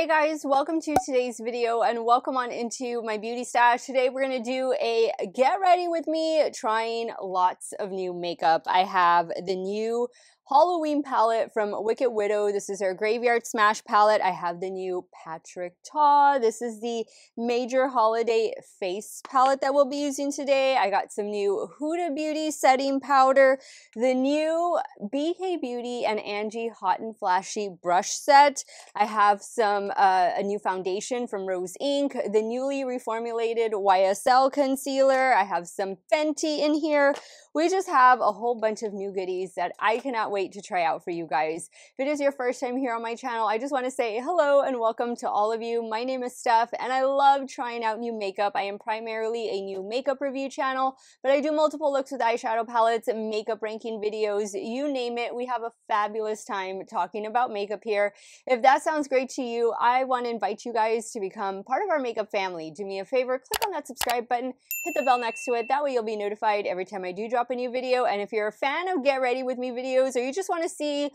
Hey guys, welcome to today's video and welcome on into my beauty stash. Today we're going to do a get ready with me trying lots of new makeup. I have the new Halloween palette from Wicked Widow. This is her Graveyard Smash palette. I have the new Patrick Ta. This is the Major Holiday Face palette that we'll be using today. I got some new Huda Beauty setting powder, the new BK Beauty and Angie Hot and Flashy brush set. I have some a new foundation from Rose Inc., the newly reformulated YSL concealer. I have some Fenty in here. We just have a whole bunch of new goodies that I cannot wait to try out for you guys. If it is your first time here on my channel, I just want to say hello and welcome to all of you. My name is Steff and I love trying out new makeup. I am primarily a new makeup review channel, but I do multiple looks with eyeshadow palettes, makeup ranking videos, you name it. We have a fabulous time talking about makeup here. If that sounds great to you, I want to invite you guys to become part of our makeup family. Do me a favor, click on that subscribe button, hit the bell next to it. That way you'll be notified every time I do drop a new video. And if you're a fan of Get Ready With Me videos, or you just want to see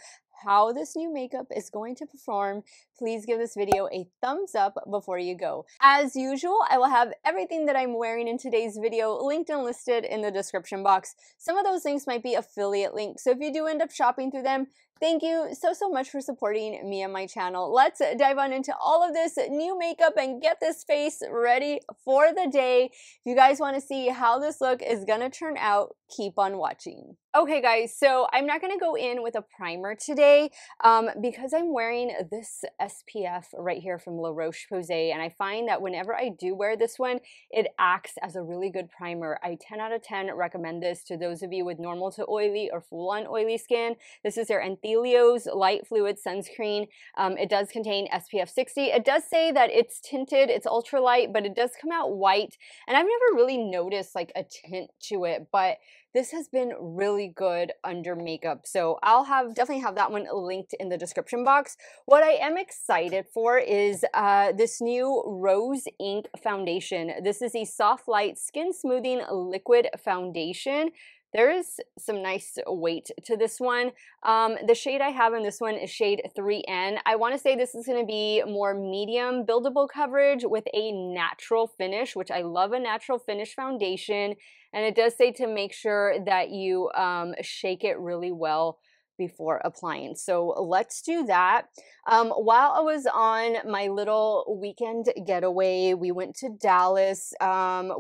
how this new makeup is going to perform, please give this video a thumbs up before you go. As usual, I will have everything that I'm wearing in today's video linked and listed in the description box. Some of those links might be affiliate links, so if you do end up shopping through them, thank you so much for supporting me and my channel. Let's dive on into all of this new makeup and get this face ready for the day. If you guys want to see how this look is gonna turn out, keep on watching. Okay guys, so I'm not gonna go in with a primer today because I'm wearing this SPF right here from La Roche-Posay, and I find that whenever I do wear this one, it acts as a really good primer. I 10 out of 10 recommend this to those of you with normal to oily or full-on oily skin. This is their Anthelios Light Fluid Sunscreen. It does contain SPF 60. It does say that it's tinted, it's ultralight, but it does come out white, and I've never really noticed like a tint to it, but this has been really good under makeup, so I'll definitely have that one linked in the description box. What I am excited for is this new Rose Inc. foundation. This is a soft light skin smoothing liquid foundation. There is some nice weight to this one. The shade I have in this one is shade 3N. I want to say this is going to be more medium buildable coverage with a natural finish, which I love a natural finish foundation. And it does say to make sure that you shake it really well before applying. So let's do that. While I was on my little weekend getaway, we went to Dallas. I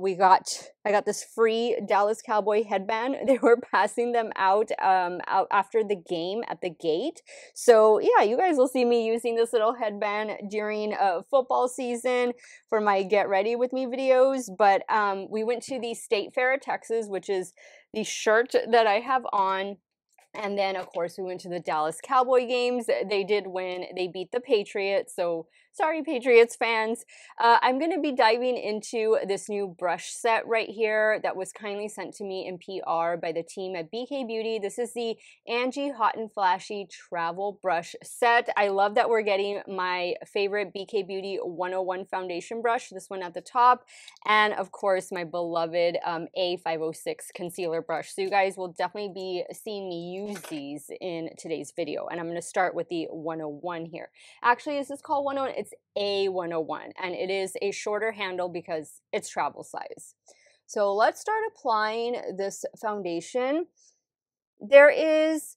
got this free Dallas Cowboy headband. They were passing them out after the game at the gate. So yeah, you guys will see me using this little headband during football season for my Get Ready With Me videos. But we went to the State Fair of Texas, which is the shirt that I have on. And then, of course, we went to the Dallas Cowboy games. They did win. They beat the Patriots. So sorry, Patriots fans. I'm going to be diving into this new brush set right here that was kindly sent to me in PR by the team at BK Beauty. This is the Angie Hot and Flashy Travel Brush Set. I love that we're getting my favorite BK Beauty 101 foundation brush, this one at the top, and of course my beloved A506 concealer brush. So you guys will definitely be seeing me use these in today's video, and I'm going to start with the 101 here. Actually, is this called 101? It's A101, and it is a shorter handle because it's travel size. So let's start applying this foundation. There's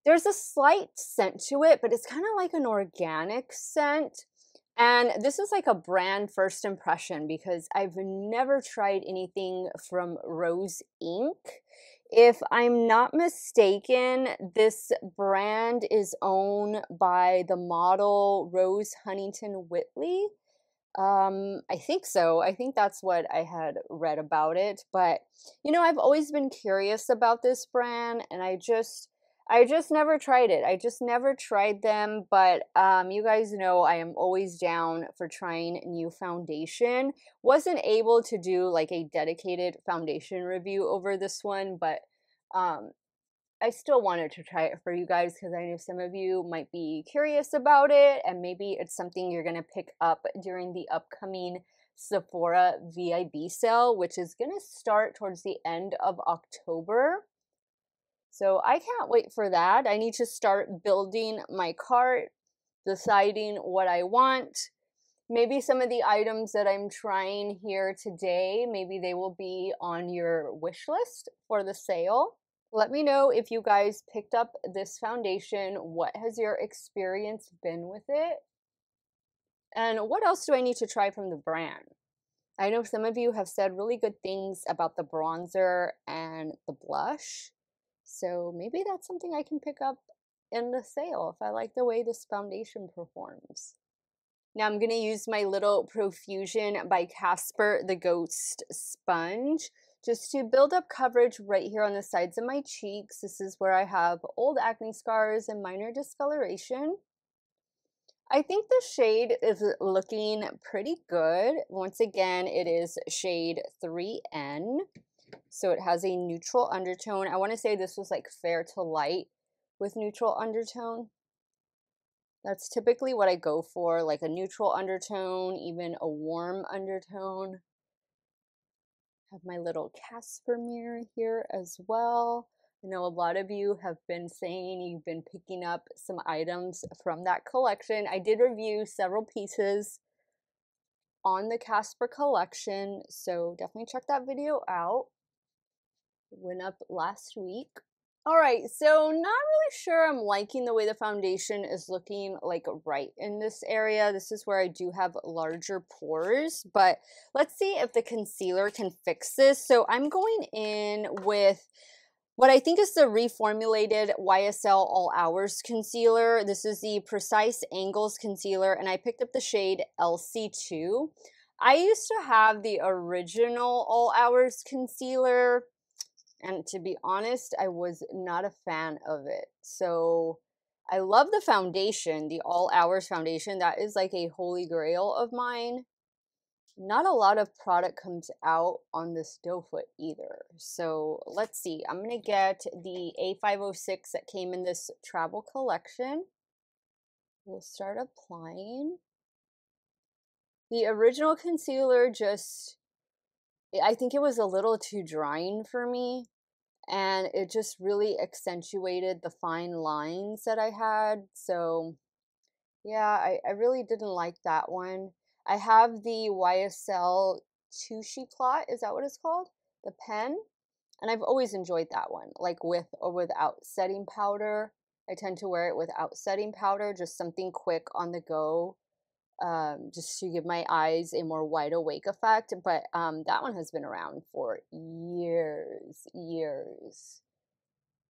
a slight scent to it, but it's kind of like an organic scent. And this is like a brand first impression because I've never tried anything from Rose Inc. If I'm not mistaken, this brand is owned by the model Rose Huntington Whiteley. I think so. I think that's what I had read about it. But, you know, I've always been curious about this brand, and I just never tried it. I just never tried them, but you guys know I am always down for trying new foundation. Wasn't able to do like a dedicated foundation review over this one, but I still wanted to try it for you guys because I know some of you might be curious about it, and maybe it's something you're going to pick up during the upcoming Sephora VIB sale, which is going to start towards the end of October. So I can't wait for that. I need to start building my cart. deciding what I want. Maybe some of the items that I'm trying here today, maybe they will be on your wish list for the sale. Let me know if you guys picked up this foundation. What has your experience been with it? And what else do I need to try from the brand? I know some of you have said really good things about the bronzer and the blush. So maybe that's something I can pick up in the sale if I like the way this foundation performs. Now I'm going to use my little Profusion by Casper the Ghost sponge just to build up coverage right here on the sides of my cheeks. This is where I have old acne scars and minor discoloration. I think the shade is looking pretty good. Once again, it is shade 3N. So it has a neutral undertone. I want to say this was like fair to light with neutral undertone. That's typically what I go for, like a neutral undertone, even a warm undertone. Have my little Casper mirror here as well. I know a lot of you have been saying you've been picking up some items from that collection. I did review several pieces on the Casper collection, so definitely check that video out. It went up last week. All right, so not really sure I'm liking the way the foundation is looking like right in this area. This is where I do have larger pores, but let's see if the concealer can fix this. So I'm going in with what I think is the reformulated YSL All Hours concealer. This is the Precise Angles concealer, and I picked up the shade LC2. I used to have the original All Hours concealer, and to be honest, I was not a fan of it. So I love the foundation, the All Hours foundation. That is like a holy grail of mine. Not a lot of product comes out on this doe foot either. So let's see. I'm going to get the A506 that came in this travel collection. We'll start applying. The original concealer just, I think it was a little too drying for me. And it just really accentuated the fine lines that I had. So yeah, I really didn't like that one. I have the YSL Tushy Plot, is that what it's called? The pen. And I've always enjoyed that one, like with or without setting powder. I tend to wear it without setting powder, just something quick on the go, just to give my eyes a more wide awake effect. But that one has been around for years.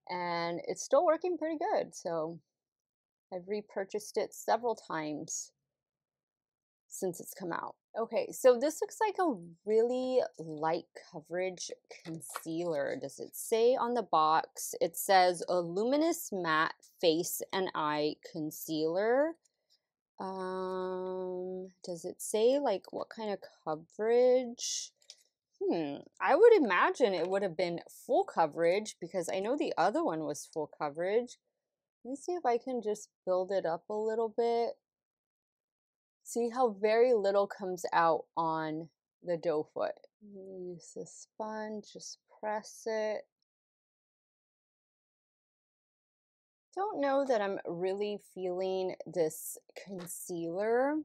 And it's still working pretty good. So I've repurchased it several times since it's come out. Okay, so this looks like a really light coverage concealer. Does it say on the box? It says a luminous matte face and eye concealer. Does it say like what kind of coverage? I would imagine it would have been full coverage because I know the other one was full coverage. Let me see if I can just build it up a little bit. See how very little comes out on the doe foot. Use the sponge, just press it. Don't know that I'm really feeling this concealer.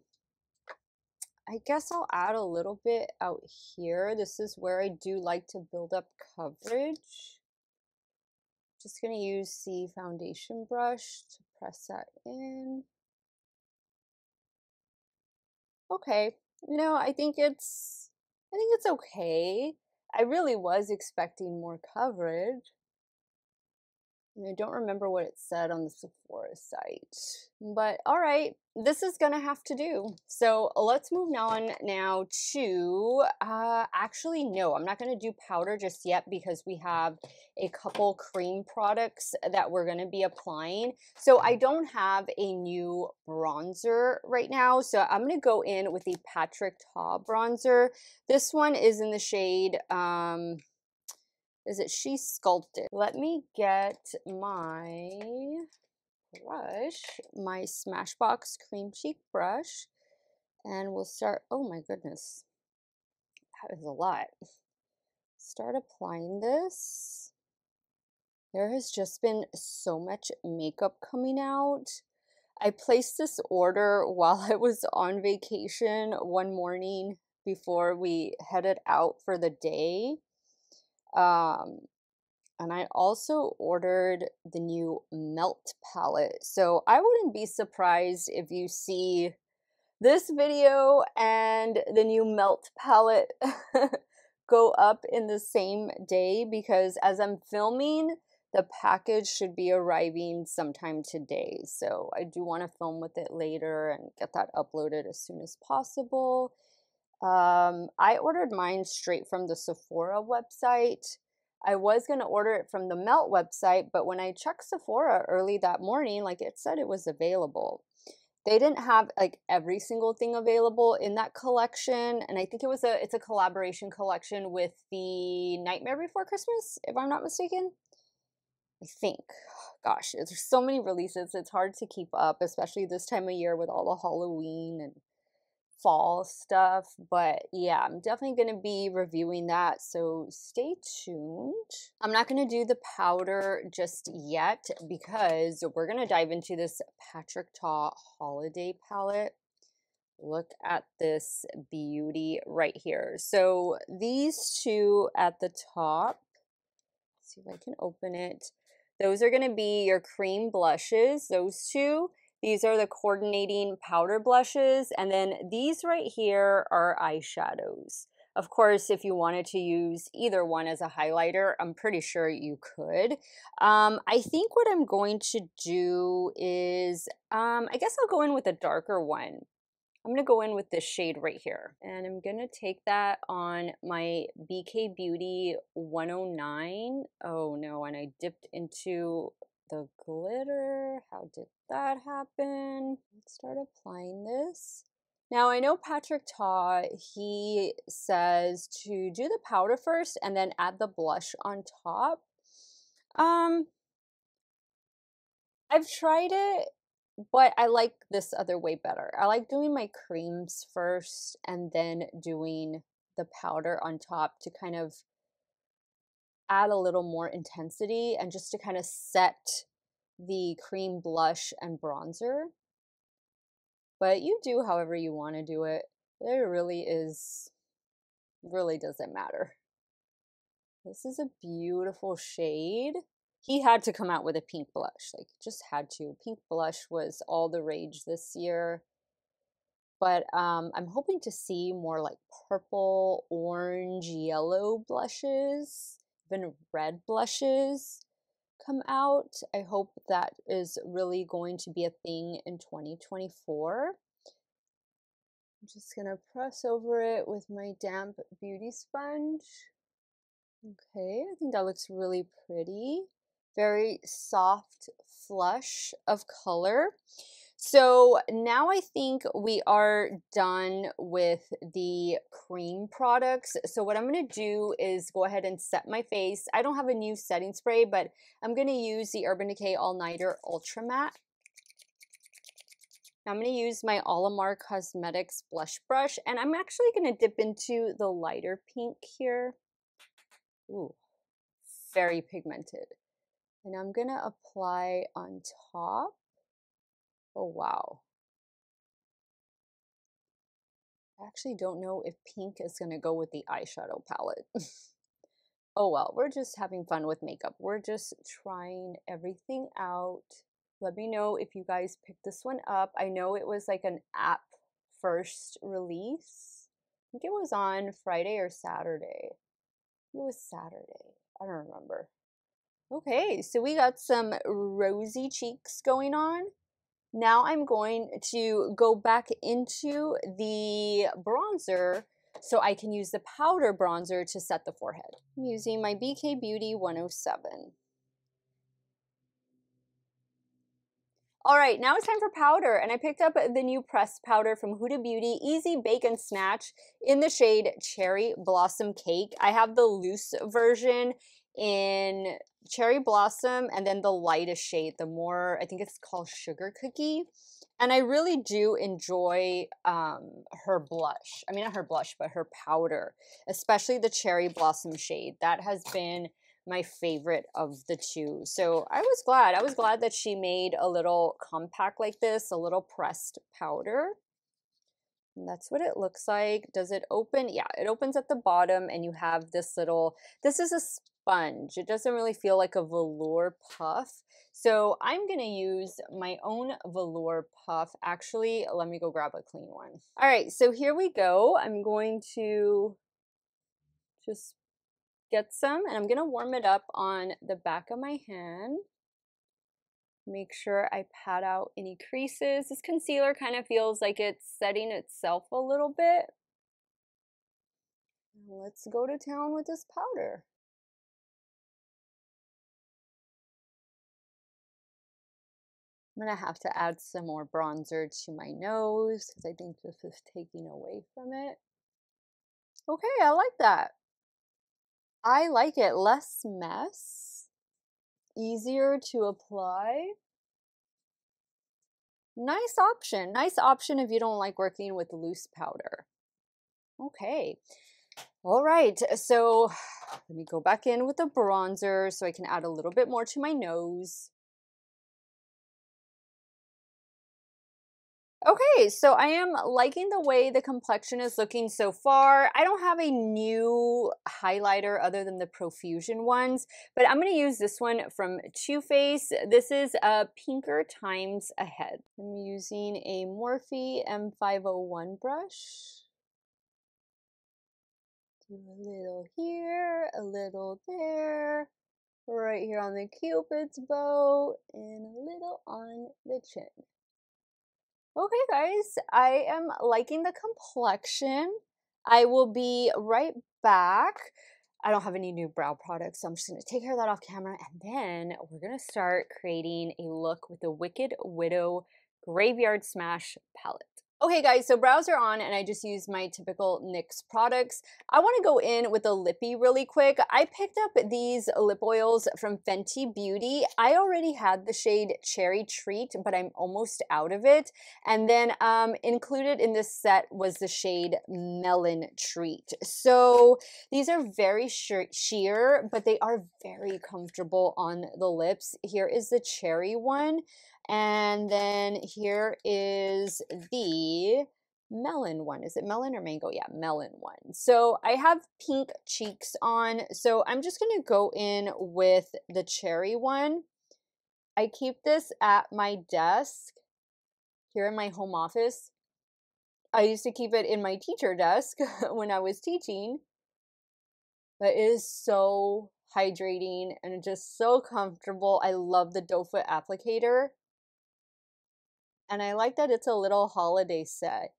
I guess I'll add a little bit out here. This is where I do like to build up coverage. Just going to use the foundation brush to press that in. Okay, I think it's okay. I really was expecting more coverage. And I don't remember what it said on the Sephora site. But all right, this is gonna have to do. So let's move on now to, actually, no, I'm not gonna do powder just yet because we have a couple cream products that we're gonna be applying. So I don't have a new bronzer right now. So I'm gonna go in with the Patrick Ta bronzer. This one is in the shade, is it She Sculpted? Let me get my brush, my Smashbox Cream Cheek brush, and we'll start, oh my goodness, that is a lot. Start applying this. There has just been so much makeup coming out. I placed this order while I was on vacation one morning before we headed out for the day. And I also ordered the new Melt palette. So I wouldn't be surprised if you see this video and the new Melt palette go up in the same day, because as I'm filming, the package should be arriving sometime today. So I do want to film with it later and get that uploaded as soon as possible. I ordered mine straight from the Sephora website. I was going to order it from the Melt website, but when I checked Sephora early that morning, like it said it was available. They didn't have like every single thing available in that collection, and I think it's a collaboration collection with the Nightmare Before Christmas, if I'm not mistaken. I think. Gosh, there's so many releases, it's hard to keep up, especially this time of year with all the Halloween and fall stuff. But yeah, I'm definitely going to be reviewing that, so stay tuned. I'm not going to do the powder just yet because we're going to dive into this Patrick Ta holiday palette. Look at this beauty right here. So these two at the top, let's see if I can open it. Those are going to be your cream blushes, those two. These are the coordinating powder blushes, and then these right here are eyeshadows. Of course, if you wanted to use either one as a highlighter, I'm pretty sure you could. I think what I'm going to do is, I guess I'll go in with a darker one. I'm going to go in with this shade right here, and I'm going to take that on my BK Beauty 109. Oh no, and I dipped into the glitter. How did that happen? Let's start applying this. Now I know Patrick Ta, he says to do the powder first and then add the blush on top. I've tried it, but I like this other way better. I like doing my creams first and then doing the powder on top to kind of add a little more intensity and just to kind of set the cream blush and bronzer. But you do however you want to do it. There really doesn't matter. This is a beautiful shade. He had to come out with a pink blush, like just had to. Pink blush was all the rage this year. But I'm hoping to see more like purple, orange, yellow blushes, even red blushes come out. I hope that is really going to be a thing in 2024. I'm just gonna press over it with my damp beauty sponge. Okay, I think that looks really pretty. Very soft flush of color. So now I think we are done with the cream products. So what I'm going to do is go ahead and set my face. I don't have a new setting spray, but I'm going to use the Urban Decay All Nighter Ultra Matte. Now I'm going to use my Olimar Cosmetics blush brush, and I'm actually going to dip into the lighter pink here. Ooh, very pigmented. And I'm going to apply on top. Oh, wow. I actually don't know if pink is going to go with the eyeshadow palette. Oh well, we're just having fun with makeup. We're just trying everything out. Let me know if you guys picked this one up. I know it was like an app first release. I think it was on Friday or Saturday. It was Saturday. I don't remember. Okay, so we got some rosy cheeks going on. Now I'm going to go back into the bronzer so I can use the powder bronzer to set the forehead. I'm using my BK Beauty 107. All right, now it's time for powder, and I picked up the new pressed powder from Huda Beauty, Easy Bake and Snatch, in the shade Cherry Blossom Cake. I have the loose version in Cherry Blossom, and then the lightest shade, the more, I think it's called Sugar Cookie. And I really do enjoy her blush. I mean, not her blush, but her powder, especially the Cherry Blossom shade. That has been my favorite of the two. So I was glad that she made a little compact like this, a little pressed powder. And that's what it looks like. Does it open? Yeah, it opens at the bottom and you have this little, this is a sponge. It doesn't really feel like a velour puff. So I'm gonna use my own velour puff. Actually, let me go grab a clean one. All right, so here we go. I'm going to just get some and I'm gonna warm it up on the back of my hand. Make sure I pat out any creases. This concealer kind of feels like it's setting itself a little bit. Let's go to town with this powder. I'm gonna have to add some more bronzer to my nose because I think this is taking away from it. Okay, I like that. I like it. Less mess, easier to apply. Nice option if you don't like working with loose powder. Okay, all right, so let me go back in with the bronzer so I can add a little bit more to my nose. Okay, so I am liking the way the complexion is looking so far. I don't have a new highlighter other than the Profusion ones, but I'm going to use this one from Too Faced. This is a Pinker Times Ahead. I'm using a Morphe M501 brush. Do a little here, a little there, right here on the Cupid's bow, and a little on the chin. Okay, guys, I am liking the complexion. I will be right back. I don't have any new brow products, so I'm just going to take care of that off camera, and then we're going to start creating a look with the Wicked Widow Graveyard Smash palette. Okay guys, so brows are on and I just used my typical NYX products. I want to go in with a lippy really quick. I picked up these lip oils from Fenty Beauty. I already had the shade Cherry Treat, but I'm almost out of it. And then included in this set was the shade Melon Treat. So these are very sheer, but they are very comfortable on the lips. Here is the cherry one. And then here is the melon one. Is it melon or mango? Yeah, melon one. So I have pink cheeks on. So I'm just going to go in with the cherry one. I keep this at my desk here in my home office. I used to keep it in my teacher desk when I was teaching. But it is so hydrating and just so comfortable. I love the doe foot applicator. And I like that it's a little holiday set.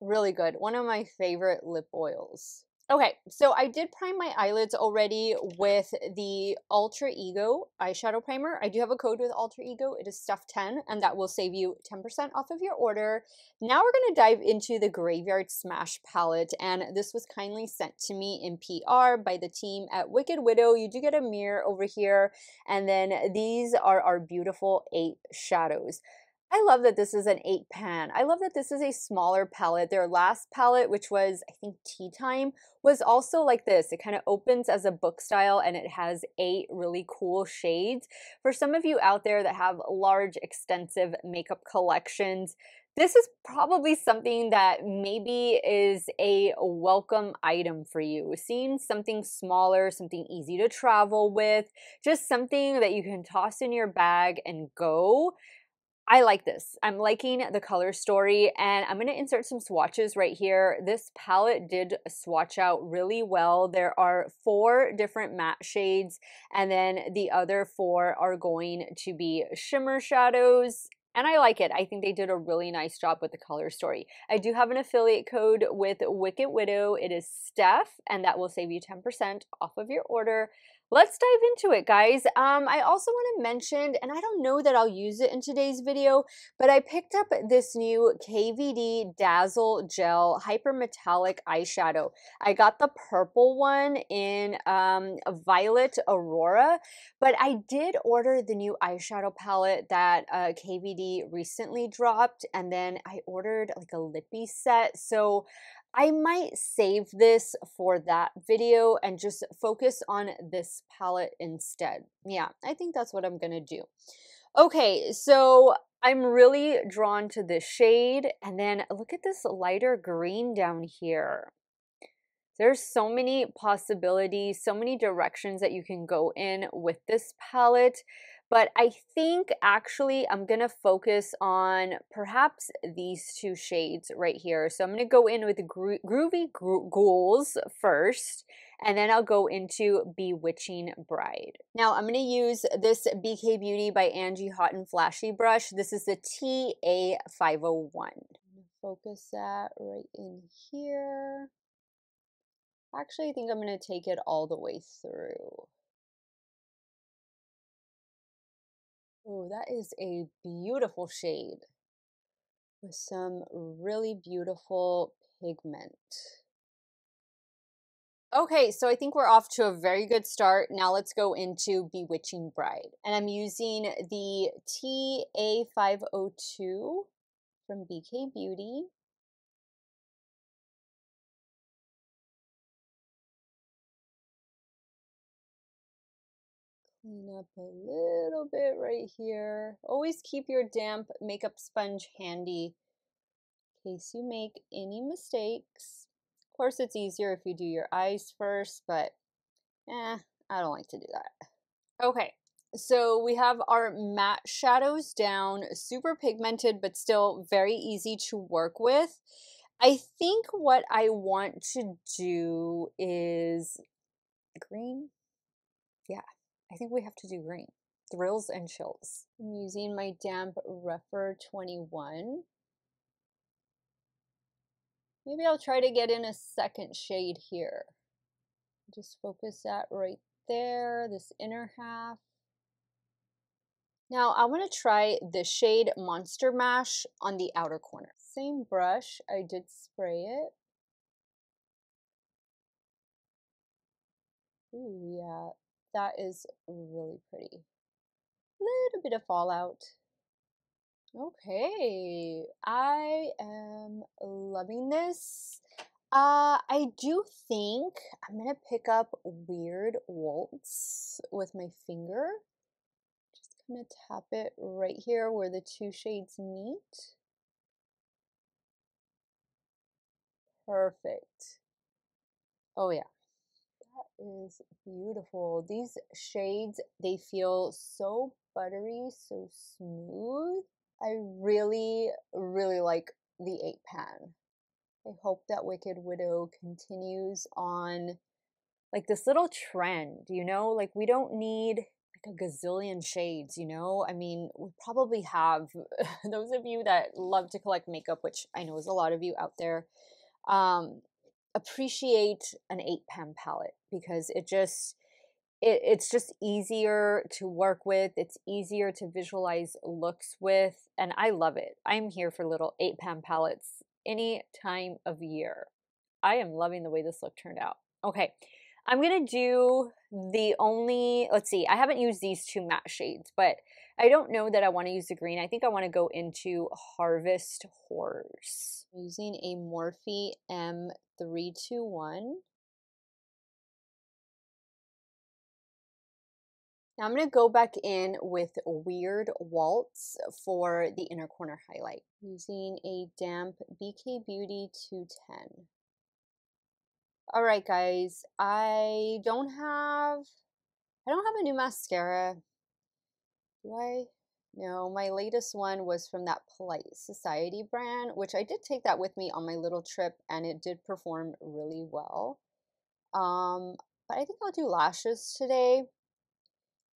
Really good. One of my favorite lip oils. Okay, so I did prime my eyelids already with the Alter Ego eyeshadow primer. I do have a code with Alter Ego. It is Steff10, and that will save you 10% off of your order. Now we're going to dive into the Graveyard Smash palette, and this was kindly sent to me in PR by the team at Wicked Widow. You do get a mirror over here, and then these are our beautiful 8 shadows. I love that this is an 8 pan. I love that this is a smaller palette. Their last palette, which was, I think, Tea Time, was also like this. It kind of opens as a book style and it has 8 really cool shades. For some of you out there that have large, extensive makeup collections, this is probably something that maybe is a welcome item for you. Seeing something smaller, something easy to travel with, just something that you can toss in your bag and go. I like this. I'm liking the color story, and I'm going to insert some swatches right here. This palette did swatch out really well. There are 4 different matte shades, and then the other 4 are going to be shimmer shadows. And I like it. I think they did a really nice job with the color story. I do have an affiliate code with Wicked Widow. It is Steff, and that will save you 10% off of your order. Let's dive into it, guys. I also want to mention, and I don't know that I'll use it in today's video, but I picked up this new KVD Dazzle Gel Hyper Metallic Eyeshadow. I got the purple one in Violet Aurora, but I did order the new eyeshadow palette that KVD recently dropped, and then I ordered like a lippy set. So I might save this for that video and just focus on this palette instead. Yeah, I think that's what I'm gonna do. Okay, so I'm really drawn to this shade, and then look at this lighter green down here. There's so many possibilities, so many directions that you can go in with this palette, but I think actually I'm gonna focus on perhaps these two shades right here. So I'm gonna go in with Groovy Ghouls first, and then I'll go into Bewitching Bride. Now I'm gonna use this BK Beauty by Angie Hot and Flashy brush. This is the TA501. Focus that right in here. Actually, I think I'm going to take it all the way through. Oh, that is a beautiful shade with some really beautiful pigment. Okay, so I think we're off to a very good start. Now let's go into Bewitching Bride. And I'm using the TA502 from BK Beauty. Clean up a little bit right here. Always keep your damp makeup sponge handy in case you make any mistakes. Of course, it's easier if you do your eyes first, but I don't like to do that. Okay, so we have our matte shadows down, super pigmented, but still very easy to work with. I think what I want to do is green. Yeah, I think we have to do green. Thrills and Chills. I'm using my damp Rephr 21. Maybe I'll try to get in a second shade here. Just focus that right there, this inner half. Now I want to try the shade Monster Mash on the outer corner. Same brush, I did spray it. Ooh, yeah, that is really pretty. Little bit of fallout. Okay, I am loving this. I do think I'm gonna pick up Weird Waltz with my finger. Just gonna tap it right here where the two shades meet. Perfect. Oh yeah, that is beautiful. These shades, they feel so buttery, so smooth. I really, really like the 8 pan. I hope that Wicked Widow continues on like this little trend, you know? Like we don't need like a gazillion shades, you know? I mean, we probably have those of you that love to collect makeup, which I know is a lot of you out there, appreciate an 8 pan palette because it's just easier to work with. It's easier to visualize looks with, and I love it. I'm here for little 8 pan palettes any time of year. I am loving the way this look turned out. Okay, I'm gonna do the only, let's see, I haven't used these two matte shades, but I don't know that I want to use the green. I think I want to go into Harvest Horrors. I'm using a Morphe M321. Now I'm going to go back in with Weird Waltz for the inner corner highlight using a damp BK Beauty 210. All right, guys, I don't have a new mascara. Do I? No, my latest one was from that Polite Society brand, which I did take that with me on my little trip and it did perform really well. But I think I'll do lashes today.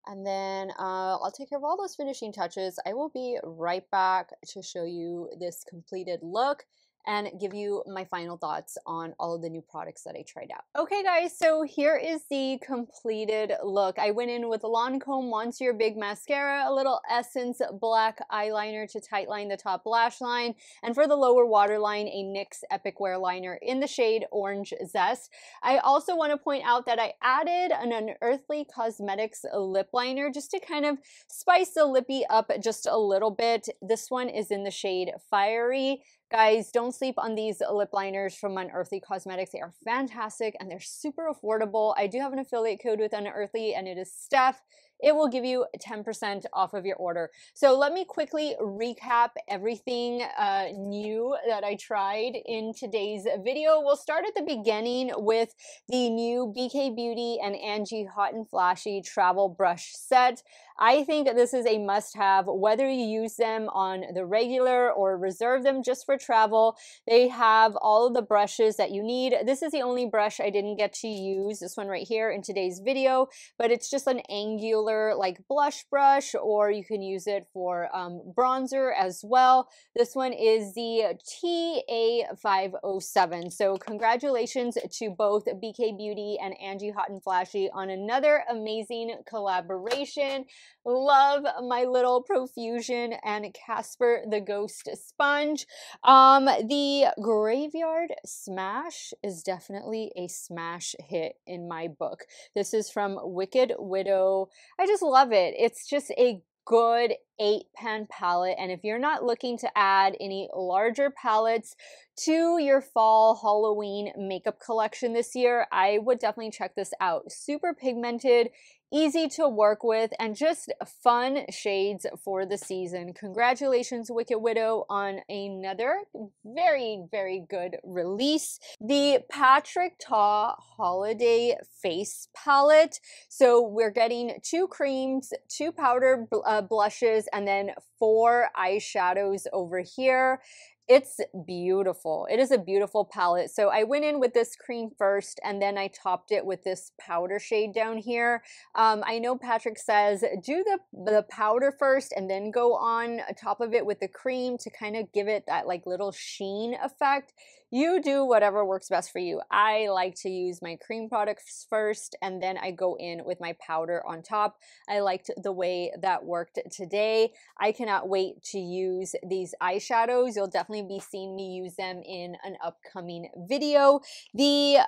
And then I'll take care of all those finishing touches. I will be right back to show you this completed look and give you my final thoughts on all of the new products that I tried out. Okay guys, so here is the completed look. I went in with a Lancome Monsieur Big Mascara, a little Essence Black Eyeliner to tightline the top lash line, and for the lower waterline, a NYX Epic Wear Liner in the shade Orange Zest. I also want to point out that I added an Unearthly Cosmetics lip liner just to kind of spice the lippy up just a little bit. This one is in the shade Fiery. Guys, don't sleep on these lip liners from Unearthly Cosmetics. They are fantastic and they're super affordable. I do have an affiliate code with Unearthly and it is Steff. It will give you 10% off of your order. So let me quickly recap everything new that I tried in today's video. We'll start at the beginning with the new BK Beauty and Angie Hot and Flashy Travel Brush Set. I think this is a must-have, whether you use them on the regular or reserve them just for travel. They have all of the brushes that you need. This is the only brush I didn't get to use, this one right here in today's video, but it's just an angular like blush brush, or you can use it for bronzer as well. This one is the TA507. So congratulations to both BK Beauty and Angie Hot and Flashy on another amazing collaboration. Love my little Profusion and Casper the Ghost sponge. The Graveyard Smash is definitely a smash hit in my book. This is from Wicked Widow. I just love it. It's just a good 8-pan palette, and if you're not looking to add any larger palettes to your fall Halloween makeup collection this year, I would definitely check this out. Super pigmented, easy to work with, and just fun shades for the season. Congratulations, Wicked Widow, on another very, very good release. The Patrick Ta Holiday Face Palette. So we're getting 2 creams, 2 powder blushes, and then 4 eyeshadows over here. It's beautiful. It is a beautiful palette. So I went in with this cream first, and then I topped it with this powder shade down here. I know Patrick says do the powder first and then go on top of it with the cream to kind of give it that like little sheen effect. You do whatever works best for you. I like to use my cream products first, and then I go in with my powder on top. I liked the way that worked today. I cannot wait to use these eyeshadows. You'll definitely be seeing me use them in an upcoming video. The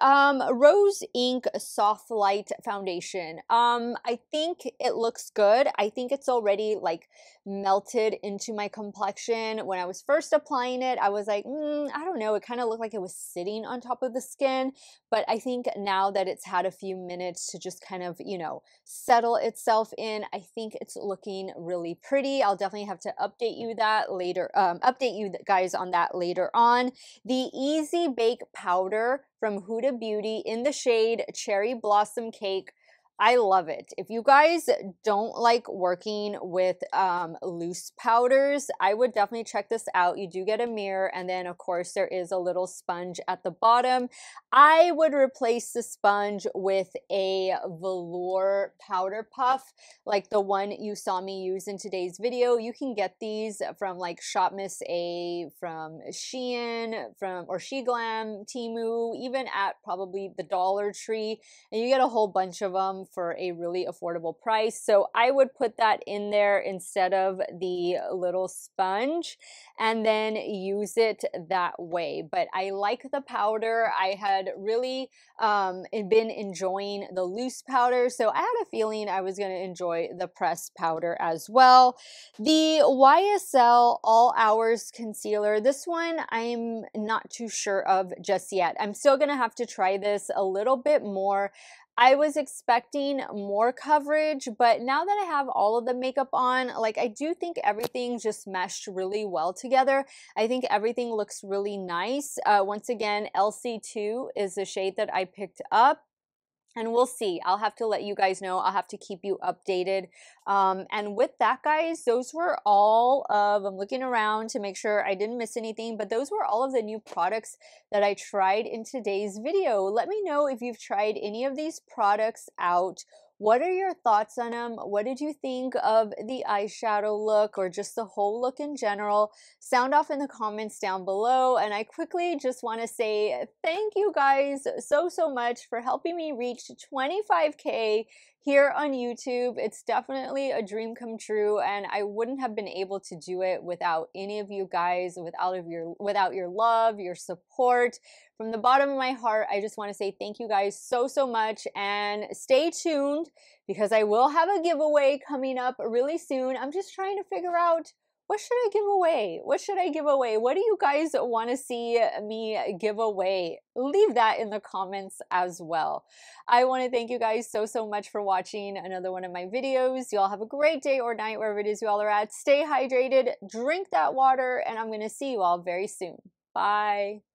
Rose Ink Soft Light Foundation. I think it looks good. I think it's already like melted into my complexion. When I was first applying it, I was like, I don't know. It kind of looked like it was sitting on top of the skin. But I think now that it's had a few minutes to just kind of, you know, settle itself in, I think it's looking really pretty. I'll definitely have to update you that later, update you guys on that later on. The Easy Bake Powder from Huda Beauty in the shade Cherry Blossom Cake. I love it. If you guys don't like working with loose powders, I would definitely check this out. You do get a mirror, and then of course there is a little sponge at the bottom. I would replace the sponge with a velour powder puff, like the one you saw me use in today's video. You can get these from like Shop Miss A, from Shein, or SheGlam, Temu, even at probably the Dollar Tree, and you get a whole bunch of them for a really affordable price. So I would put that in there instead of the little sponge and then use it that way. But I like the powder. I had really been enjoying the loose powder, so I had a feeling I was going to enjoy the pressed powder as well. The YSL All Hours Concealer. This one I'm not too sure of just yet. I'm still going to have to try this a little bit more. I was expecting more coverage, but now that I have all of the makeup on, like I do think everything just meshed really well together. I think everything looks really nice. Once again, LC2 is the shade that I picked up. And we'll see. I'll have to let you guys know. I'll have to keep you updated. And with that, guys, those were all of, I'm looking around to make sure I didn't miss anything, but those were all of the new products that I tried in today's video. Let me know if you've tried any of these products out. What are your thoughts on them? What did you think of the eyeshadow look, or just the whole look in general? Sound off in the comments down below. And I quickly just want to say thank you guys so much for helping me reach 25K here on YouTube. It's definitely a dream come true, and I wouldn't have been able to do it without any of you guys, without your love, your support. From the bottom of my heart, I just want to say thank you guys so much, and stay tuned because I will have a giveaway coming up really soon. I'm just trying to figure out what should I give away? What should I give away? What do you guys want to see me give away? Leave that in the comments as well. I want to thank you guys so much for watching another one of my videos. You all have a great day or night wherever it is you all are at. Stay hydrated, drink that water, and I'm going to see you all very soon. Bye.